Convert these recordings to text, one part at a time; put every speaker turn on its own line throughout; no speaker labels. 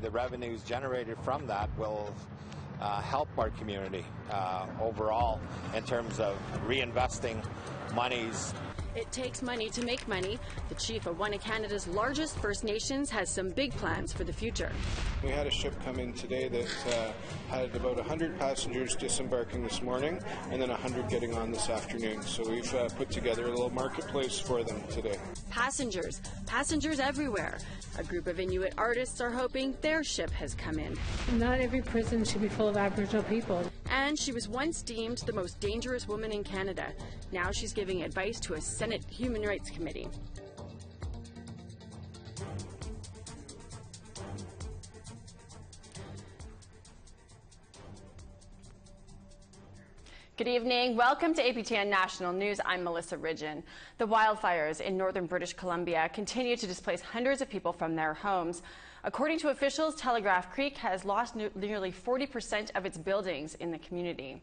The revenues generated from that will help our community overall in terms of reinvesting monies.
It takes money to make money. The chief of one of Canada's largest First Nations has some big plans for the future.
We had a ship come in today that had about 100 passengers disembarking this morning and then 100 getting on this afternoon. So we've put together a little marketplace for them today. Passengers
everywhere. A group of Inuit artists are hoping their ship has come in.
Not every prison should be full of Aboriginal people.
And she was once deemed the most dangerous woman in Canada. Now she's giving advice to a Senate Human Rights Committee. Good evening. Welcome to APTN National News. I'm Melissa Ridgen. The wildfires in northern British Columbia continue to displace hundreds of people from their homes. According to officials, Telegraph Creek has lost nearly 40% of its buildings in the community.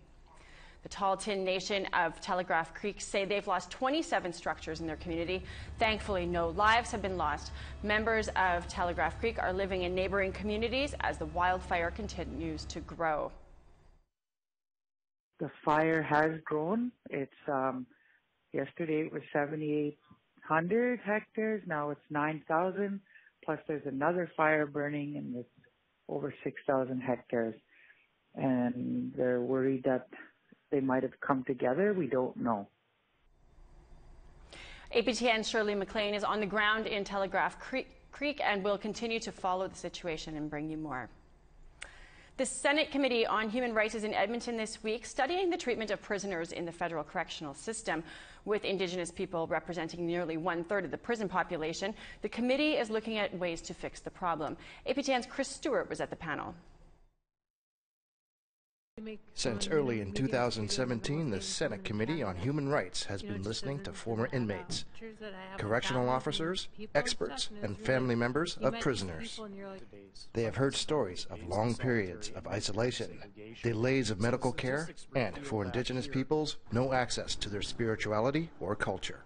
The Tahltan Nation of Telegraph Creek say they've lost 27 structures in their community. Thankfully, no lives have been lost. Members of Telegraph Creek are living in neighboring communities as the wildfire continues to grow.
The fire has grown. It's yesterday it was 7,800 hectares. Now it's 9,000. Plus there's another fire burning, and it's over 6,000 hectares. And they're worried that they might have come together. We don't know.
APTN's Shirley McLean is on the ground in Telegraph Creek and will continue to follow the situation and bring you more. The Senate Committee on Human Rights is in Edmonton this week, studying the treatment of prisoners in the federal correctional system. With Indigenous people representing nearly 1/3 of the prison population, the committee is looking at ways to fix the problem. APTN's Chris Stewart was at the panel.
Since early in 2017, the Senate Committee on Human Rights has been listening to former inmates, correctional officers, experts, and family members of prisoners. They have heard stories of long periods of isolation, delays of medical care, and, for Indigenous peoples, no access to their spirituality or culture.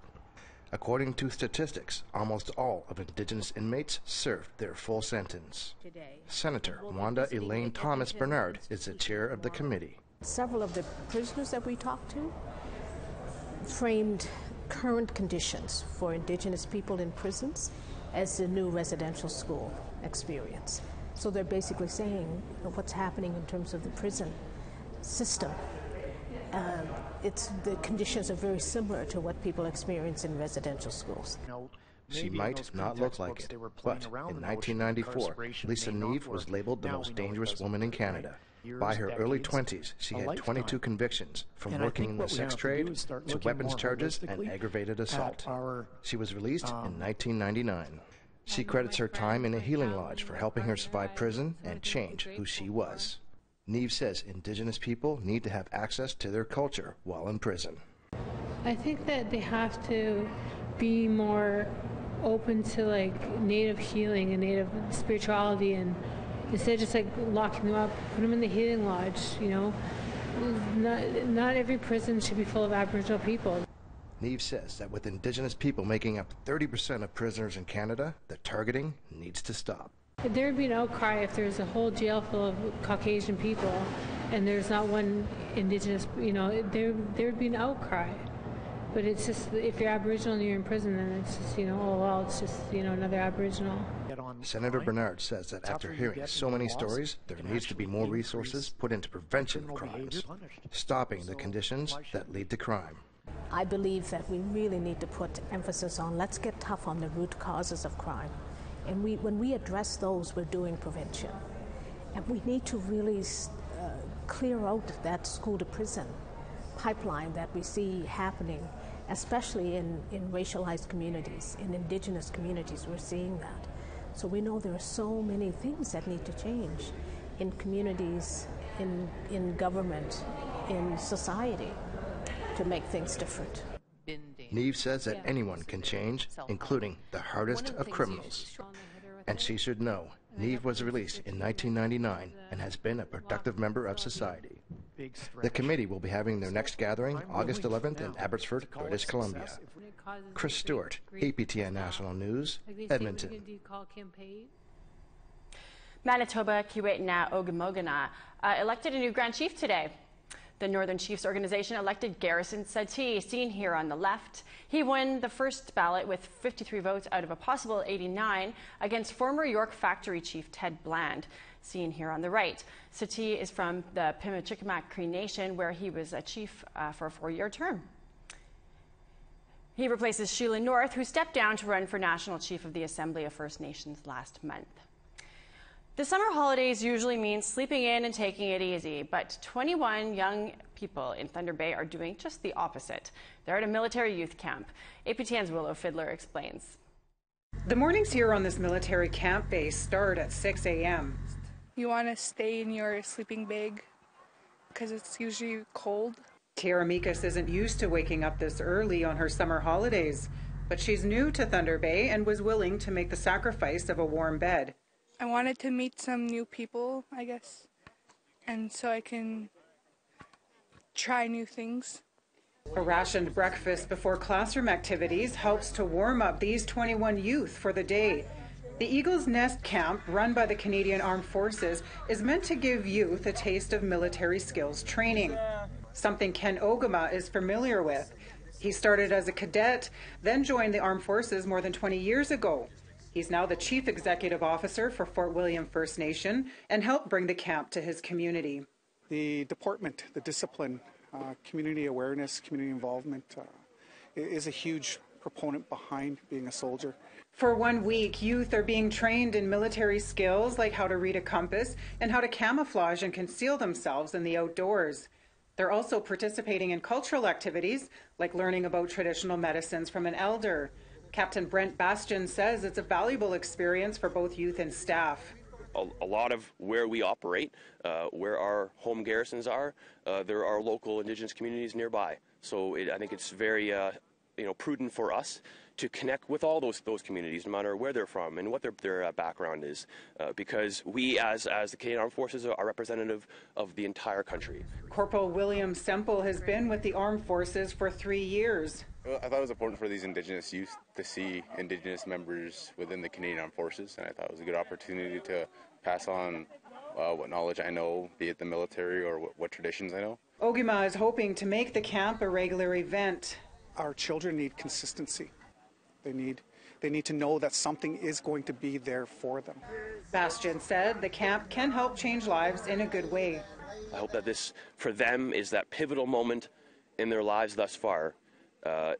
According to statistics, almost all of Indigenous inmates served their full sentence. Senator Wanda Elaine Thomas Bernard is the chair of the committee.
Several of the prisoners that we talked to framed current conditions for Indigenous people in prisons as the new residential school experience. So they're basically saying what's happening in terms of the prison system. The conditions are very similar to what people experience in residential schools.
She might not look like it, but in 1994, Lisa Neve was labeled the most dangerous woman in Canada. By her early 20s, she had 22 convictions, from working in the sex trade to weapons charges and aggravated assault. She was released in 1999. She credits her time in a healing lodge for helping her survive prison and change who she was. Neve says Indigenous people need to have access to their culture while in prison.
I think that they have to be more open to Native healing and Native spirituality, and instead of just locking them up, put them in the healing lodge. Not every prison should be full of Aboriginal people.
Neve says that with Indigenous people making up 30% of prisoners in Canada, the targeting needs to stop.
There would be an outcry if there's a whole jail full of Caucasian people and there's not one Indigenous, there would be an outcry. But it's just, if you're Aboriginal and you're in prison, then it's just, oh, well, it's just, another Aboriginal.
Senator Bernard says that after hearing so many stories, there needs to be more resources put into prevention of crimes, stopping the conditions that lead to crime.
I believe that we really need to put emphasis on, let's get tough on the root causes of crime. And when we address those, we're doing prevention. And we need to really clear out that school-to-prison pipeline that we see happening, especially in racialized communities, in Indigenous communities. We're seeing that. So we know there are so many things that need to change in communities, in government, in society, to make things different.
Neve says that anyone can change, including the hardest of criminals. And she should know, Neve was released in 1999 and has been a productive member of society. The committee will be having their next gathering August 11th in Abbotsford, British Columbia. Chris Stewart, APTN National News, Edmonton.
Manitoba Kiwetna Ogamogana elected a new Grand Chief today. The Northern Chiefs organization elected Garrison Satie, seen here on the left. He won the first ballot with 53 votes out of a possible 89 against former York Factory Chief Ted Bland, seen here on the right. Satie is from the Pimicikamak Cree Nation, where he was a chief for a 4-year term. He replaces Sheila North, who stepped down to run for National Chief of the Assembly of First Nations last month. The summer holidays usually mean sleeping in and taking it easy, but 21 young people in Thunder Bay are doing just the opposite. They're at a military youth camp. APTN's Willow Fiddler explains.
The mornings here on this military camp base start at 6 a.m.
You want to stay in your sleeping bag because it's usually cold.
Tiara Mikas isn't used to waking up this early on her summer holidays, but she's new to Thunder Bay and was willing to make the sacrifice of a warm bed.
I wanted to meet some new people, I guess, and so I can try new things.
A rationed breakfast before classroom activities helps to warm up these 21 youth for the day. The Eagle's Nest camp, run by the Canadian Armed Forces, is meant to give youth a taste of military skills training, something Ken Ogama is familiar with. He started as a cadet, then joined the Armed Forces more than 20 years ago. He's now the Chief Executive Officer for Fort William First Nation and helped bring the camp to his community.
The deportment, the discipline, community awareness, community involvement is a huge proponent behind being a soldier.
For 1 week, youth are being trained in military skills like how to read a compass and how to camouflage and conceal themselves in the outdoors. They're also participating in cultural activities like learning about traditional medicines from an elder. Captain Brent Bastian says it's a valuable experience for both youth and staff.
A lot of where we operate, where our home garrisons are, there are local Indigenous communities nearby. So I think it's very prudent for us to connect with all those communities, no matter where they're from and what their background is, because we, as the Canadian Armed Forces, are representative of the entire country.
Corporal William Semple has been with the Armed Forces for 3 years.
Well, I thought it was important for these Indigenous youth to see Indigenous members within the Canadian Armed Forces, and I thought it was a good opportunity to pass on what knowledge I know, be it the military or what traditions I know.
Ogama is hoping to make the camp a regular event.
Our children need consistency. They need to know that something is going to be there for them.
Bastian said the camp can help change lives in a good way.
I hope that this, for them, is that pivotal moment in their lives thus far. No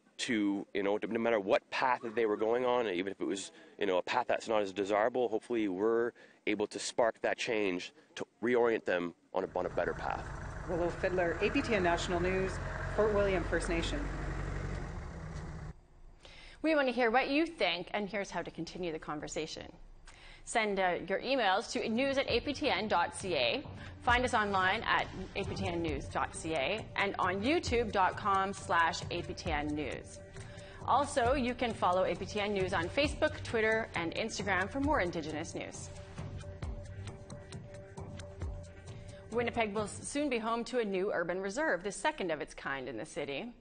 matter what path that they were going on, even if it was, a path that's not as desirable, hopefully we're able to spark that change to reorient them on a better path.
Willow Fiddler, APTN National News, Fort William First Nation.
We want to hear what you think, and here's how to continue the conversation. Send your emails to news@aptn.ca. Find us online at aptnnews.ca and on youtube.com/aptnnews. Also, you can follow APTN News on Facebook, Twitter, and Instagram for more Indigenous news. Winnipeg will soon be home to a new urban reserve, the second of its kind in the city.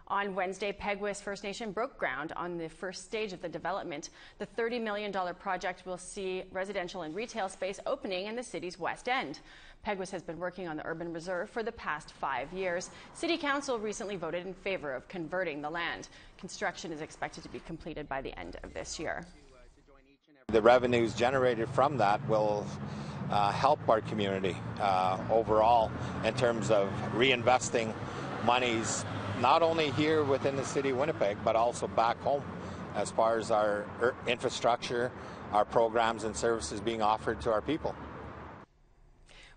On Wednesday, Peguis First Nation broke ground on the first stage of the development. The $30 million project will see residential and retail space opening in the city's west end. Peguis has been working on the urban reserve for the past 5 years. City Council recently voted in favor of converting the land. Construction is expected to be completed by the end of this year.
The revenues generated from that will help our community overall in terms of reinvesting monies not only here within the city of Winnipeg, but also back home as far as our infrastructure, our programs and services being offered to our people.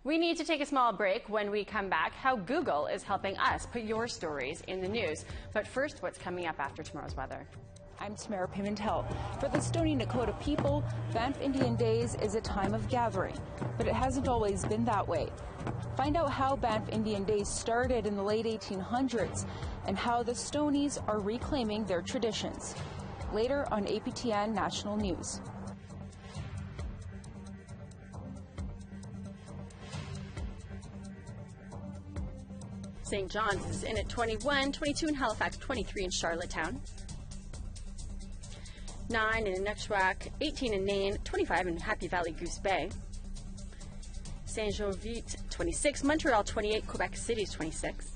We need to take a small break. When we come back, how Google is helping us put your stories in the news. But first, what's coming up after tomorrow's weather?
I'm Tamara Pimentel. For the Stoney Nakoda people, Banff Indian Days is a time of gathering, but it hasn't always been that way. Find out how Banff Indian Days started in the late 1800s and how the Stonies are reclaiming their traditions. Later on APTN National News.
St. John's is in at 21, 22 in Halifax, 23 in Charlottetown, 9 in Inukjuak, 18 in Nain, 25 in Happy Valley Goose Bay, Saint-Jovite 26, Montreal 28, Quebec City 26.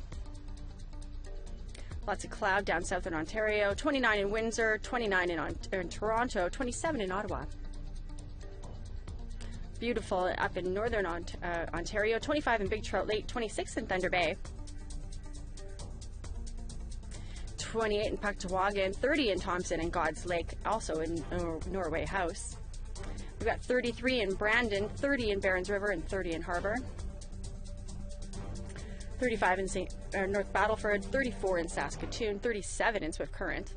Lots of cloud down south in Ontario, 29 in Windsor, 29 in Toronto, 27 in Ottawa. Beautiful up in northern Ontario, 25 in Big Trout Lake, 26 in Thunder Bay. 28 in Pucktawagan, 30 in Thompson and God's Lake, also in Norway House. We've got 33 in Brandon, 30 in Barons River, and 30 in Harbour. 35 in North Battleford, 34 in Saskatoon, 37 in Swift Current.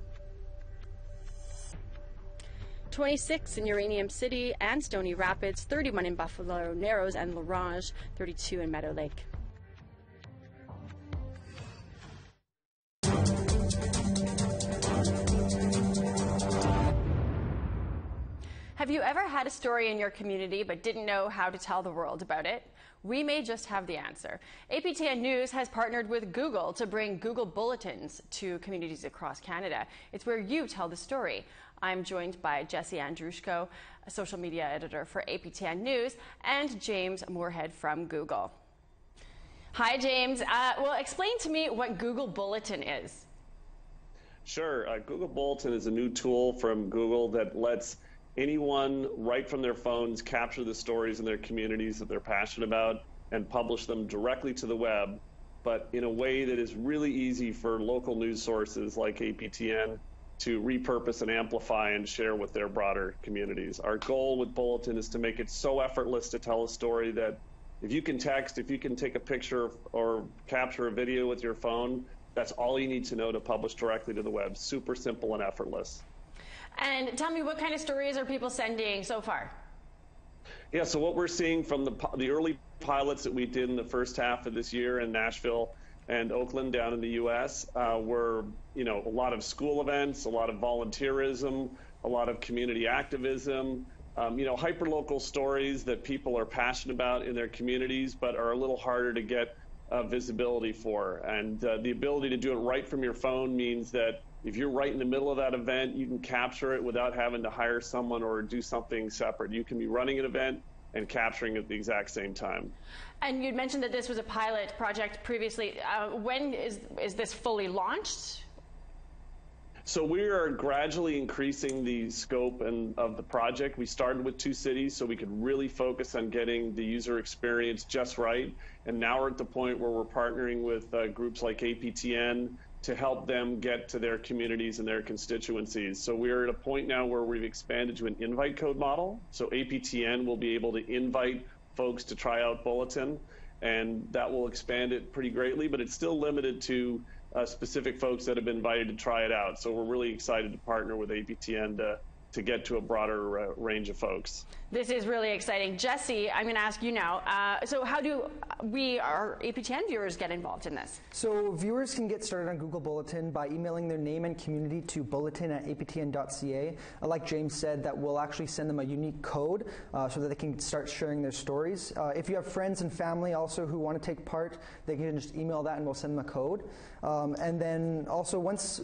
26 in Uranium City and Stony Rapids, 31 in Buffalo Narrows and Larange, 32 in Meadow Lake. Have you ever had a story in your community but didn't know how to tell the world about it? We may just have the answer. APTN News has partnered with Google to bring Google Bulletins to communities across Canada. It's where you tell the story. I'm joined by Jesse Andrushko, a social media editor for APTN News, and James Moorhead from Google. Hi, James. Well, explain to me what Google Bulletin is.
Sure. Google Bulletin is a new tool from Google that lets anyone, right from their phones, capture the stories in their communities that they're passionate about and publish them directly to the web, but in a way that is really easy for local news sources like APTN to repurpose and amplify and share with their broader communities. Our goal with Bulletin is to make it so effortless to tell a story that if you can text, if you can take a picture or capture a video with your phone, that's all you need to know to publish directly to the web. Super simple and effortless.
And tell me, what kind of stories are people sending so far?
Yeah, so what we're seeing from the early pilots that we did in the first half of this year in Nashville and Oakland down in the U.S. Were, a lot of school events, a lot of volunteerism, a lot of community activism, hyperlocal stories that people are passionate about in their communities but are a little harder to get visibility for. And the ability to do it right from your phone means that if you're right in the middle of that event, you can capture it without having to hire someone or do something separate. You can be running an event and capturing it at the exact same time.
And you'd mentioned that this was a pilot project previously. When is this fully launched?
So we are gradually increasing the scope of the project. We started with 2 cities so we could really focus on getting the user experience just right. And now we're at the point where we're partnering with groups like APTN to help them get to their communities and their constituencies. So we're at a point now where we've expanded to an invite code model. So APTN will be able to invite folks to try out Bulletin, and that will expand it pretty greatly, but it's still limited to specific folks that have been invited to try it out. So we're really excited to partner with APTN to get to a broader range of folks.
This is really exciting. Jesse, I'm going to ask you now. So how do our APTN viewers get involved in this? So viewers can get started on Google Bulletin by emailing their name and community to bulletin@aptn.ca. Like James said, that will actually send them a unique code so that they can start sharing their stories. If you have friends and family also who want to take part, they can just email that and we'll send them a code. And then also once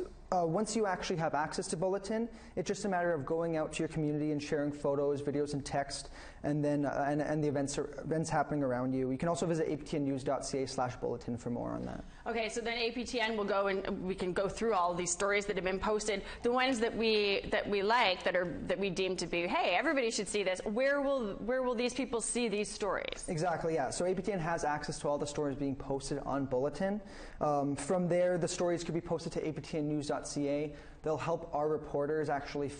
you actually have access to Bulletin, it's just a matter of going out to your community and sharing photos, videos, and text, and then and the events happening around you. You can also visit aptnnews.ca/bulletin for more on that. Okay, so then APTN will go and we can go through all of these stories that have been posted, the ones that we like, that we deem to be, hey, everybody should see this. Where will these people see these stories? Exactly, yeah. So APTN has access to all the stories being posted on Bulletin. From there, the stories could be posted to aptnnews.ca. They'll help our reporters actually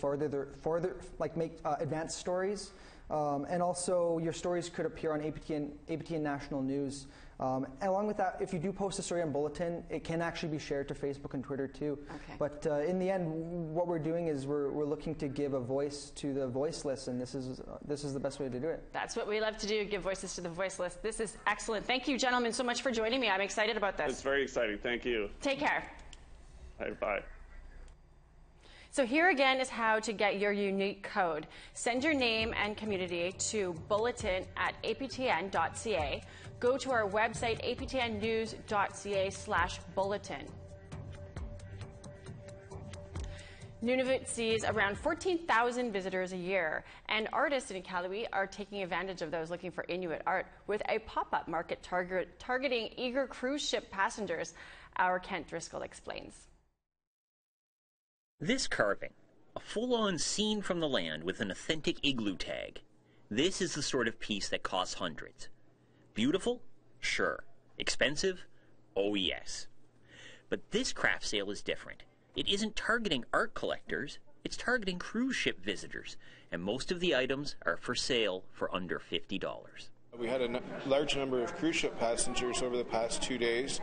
make advanced stories. And also, your stories could appear on APTN National News. Along with that, if you do post a story on Bulletin, it can actually be shared to Facebook and Twitter too. Okay. But in the end, what we're doing is we're looking to give a voice to the voiceless, and this is the best way to do it. That's what we love to do, give voices to the voiceless. This is excellent. Thank you, gentlemen, so much for joining me. I'm excited about this.
It's very exciting. Thank you. Take care. Bye.
So here again is how to get your unique code. Send your name and community to bulletin@aptn.ca. Go to our website, aptnnews.ca/bulletin. Nunavut sees around 14,000 visitors a year, and artists in Iqaluit are taking advantage of those looking for Inuit art with a pop-up market targeting eager cruise ship passengers. Our Kent Driscoll explains.
This carving, a full-on scene from the land with an authentic igloo tag. This is the sort of piece that costs hundreds. Beautiful? Sure. Expensive? Oh yes. But this craft sale is different. It isn't targeting art collectors, it's targeting cruise ship visitors, and most of the items are for sale for under $50.
We had a large number of cruise ship passengers over the past 2 days.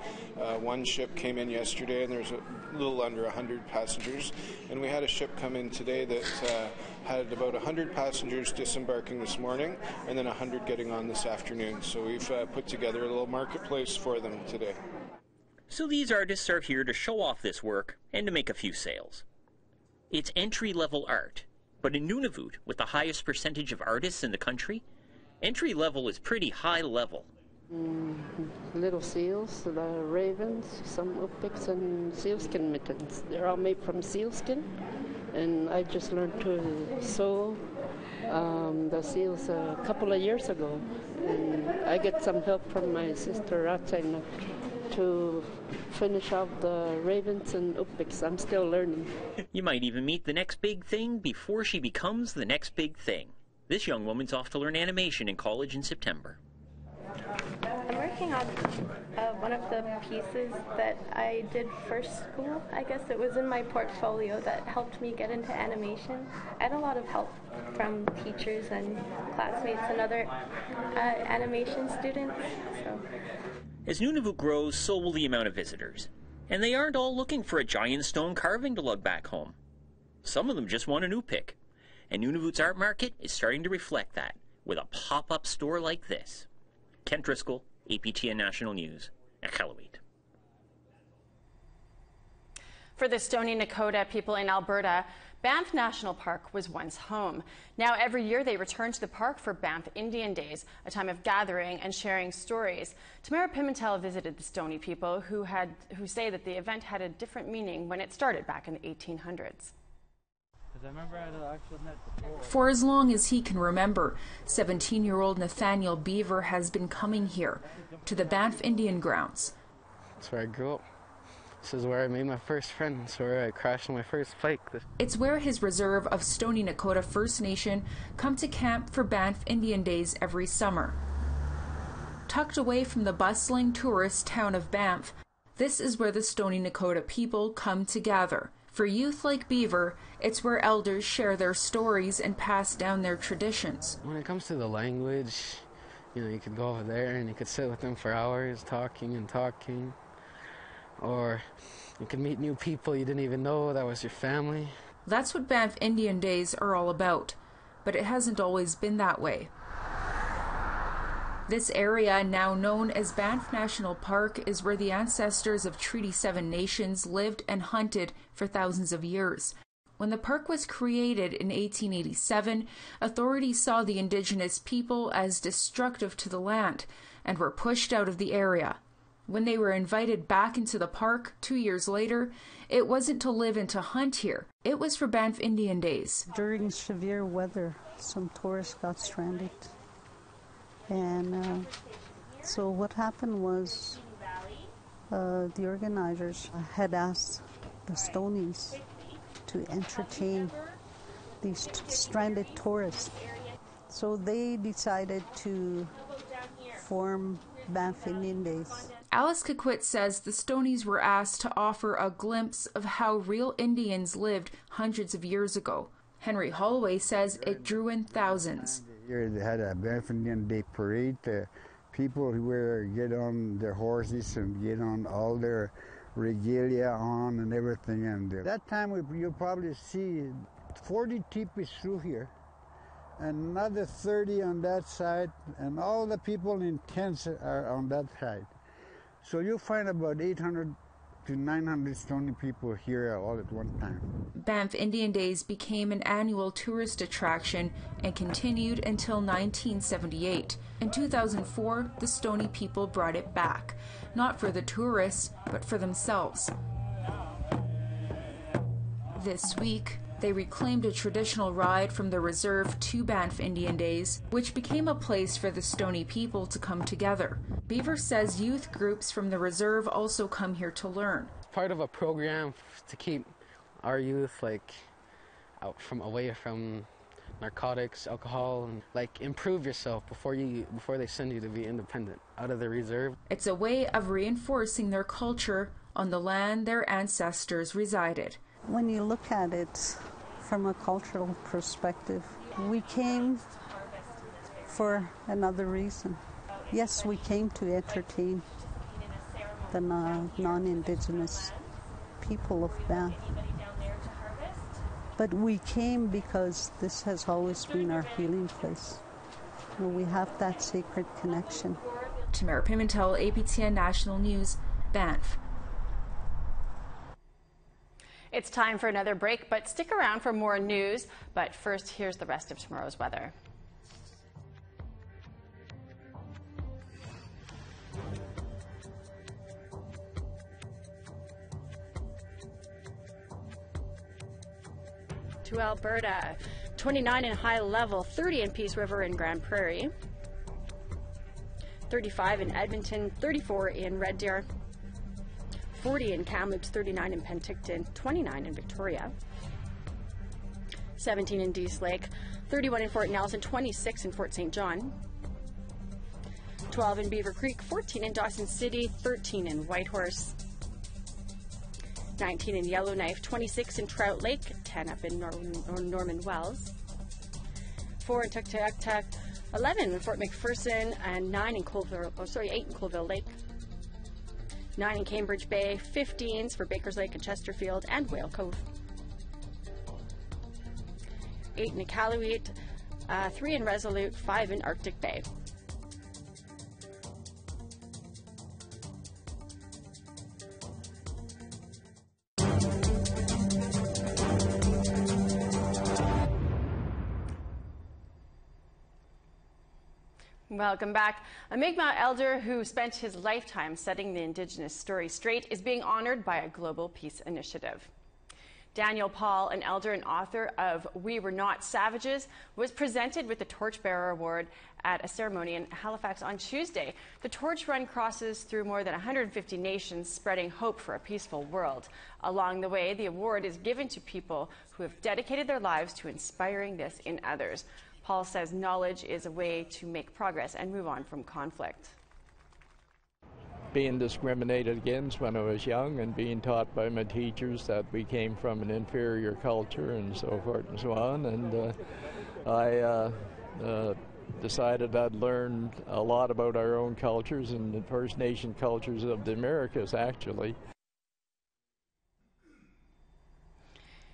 One ship came in yesterday, and there's a little under 100 passengers. And we had a ship come in today that had about 100 passengers disembarking this morning, and then 100 getting on this afternoon. So we've put together a little marketplace for them today.
So these artists are here to show off this work and to make a few sales. It's entry-level art, but in Nunavut, with the highest percentage of artists in the country, entry level is pretty high level.
Little seals, the ravens, some upicks, and sealskin mittens. They're all made from sealskin, and I just learned to sew the seals a couple of years ago. And I get some help from my sister Ratzina to finish off the ravens and upicks. I'm still learning.
You might even meet the next big thing before she becomes the next big thing. This young woman's off to learn animation in college in September.
I'm working on one of the pieces that I did for school. I guess it was in my portfolio that helped me get into animation. I had a lot of help from teachers and classmates and other animation students.
As Nunavut grows, so will the amount of visitors. And they aren't all looking for a giant stone carving to lug back home. Some of them just want a new pick. And Nunavut's art market is starting to reflect that with a pop-up store like this. Kent Driscoll, APTN National News, Iqaluit.
For the Stoney Nakoda people in Alberta, Banff National Park was once home. Now every year they return to the park for Banff Indian Days, a time of gathering and sharing stories. Tamara Pimentel visited the Stoney people who say that the event had a different meaning when it started back in the 1800s.
For as long as he can remember, 17-year-old Nathaniel Beaver has been coming here, to the Banff Indian grounds.
That's where I grew up. This is where I made my first friend. It's where I crashed my first bike.
It's where his reserve of Stoney Nakoda First Nation come to camp for Banff Indian Days every summer. Tucked away from the bustling tourist town of Banff, this is where the Stoney Nakoda people come to gather. For youth like Beaver, it's where elders share their stories and pass down their traditions.
When it comes to the language, you could go over there and you could sit with them for hours talking and talking. Or you could meet new people you didn't even know that was your family.
That's what Banff Indian Days are all about, but it hasn't always been that way. This area, now known as Banff National Park, is where the ancestors of Treaty 7 nations lived and hunted for thousands of years. When the park was created in 1887, authorities saw the Indigenous people as destructive to the land and were pushed out of the area. When they were invited back into the park 2 years later, it wasn't to live and to hunt here. It was for Banff Indian Days.
During severe weather, some tourists got stranded. And so what happened was the organizers had asked the Stonies to entertain these stranded tourists. So they decided to form Banff Indian Days.
Alice Kakwit says the Stonies were asked to offer a glimpse of how real Indians lived hundreds of years ago. Henry Holloway says it drew in thousands.
They had a Banff Indian Day parade. People who get on their horses and get on all their regalia on and everything. And that time you'll probably see 40 teepees through here, and another 30 on that side, and all the people in tents are on that side. So you'll find about 800 to 900 Stoney people here all at one time.
Banff Indian Days became an annual tourist attraction and continued until 1978. In 2004, the Stoney people brought it back, not for the tourists, but for themselves. This week, they reclaimed a traditional ride from the reserve to Banff Indian Days, which became a place for the Stoney people to come together. Beaver says youth groups from the reserve also come here to learn.
Part of a program to keep our youth away from narcotics, alcohol, and improve yourself before they send you to be independent out of the reserve.
It's a way of reinforcing their culture on the land their ancestors resided.
When you look at it from a cultural perspective, we came for another reason. Yes, we came to entertain the non-Indigenous people of Banff. But we came because this has always been our healing place. We have that sacred connection.
Tamara Pimentel, APTN National News, Banff.
It's time for another break, but stick around for more news. But first, here's the rest of tomorrow's weather. To Alberta, 29 in High Level, 30 in Peace River and Grand Prairie, 35 in Edmonton, 34 in Red Deer, 40 in Kamloops, 39 in Penticton, 29 in Victoria, 17 in Dease Lake, 31 in Fort Nelson, 26 in Fort St. John, 12 in Beaver Creek, 14 in Dawson City, 13 in Whitehorse, 19 in Yellowknife, 26 in Trout Lake, 10 up in Norman Wells, 4 in Tuktoyaktuk, 11 in Fort McPherson, and 8 in Colville Lake, 9 in Cambridge Bay, 15s for Bakers Lake and Chesterfield and Whale Cove, 8 in Iqaluit, 3 in Resolute, 5 in Arctic Bay. Welcome back. A Mi'kmaq elder who spent his lifetime setting the Indigenous story straight is being honored by a global peace initiative. Daniel Paul, an elder and author of We Were Not Savages, was presented with the Torchbearer Award at a ceremony in Halifax on Tuesday. The torch run crosses through more than 150 nations, spreading hope for a peaceful world. Along the way, the award is given to people who have dedicated their lives to inspiring this in others. Paul says knowledge is a way to make progress and move on from conflict.
Being discriminated against when I was young and being taught by my teachers that we came from an inferior culture and so forth and so on. And I decided I'd learn a lot about our own cultures and the First Nation cultures of the Americas, actually.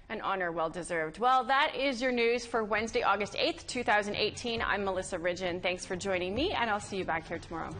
An honor well deserved. Well, that is your news for Wednesday, August 8th, 2018. I'm Melissa Ridgen. Thanks for joining me, and I'll see you back here tomorrow.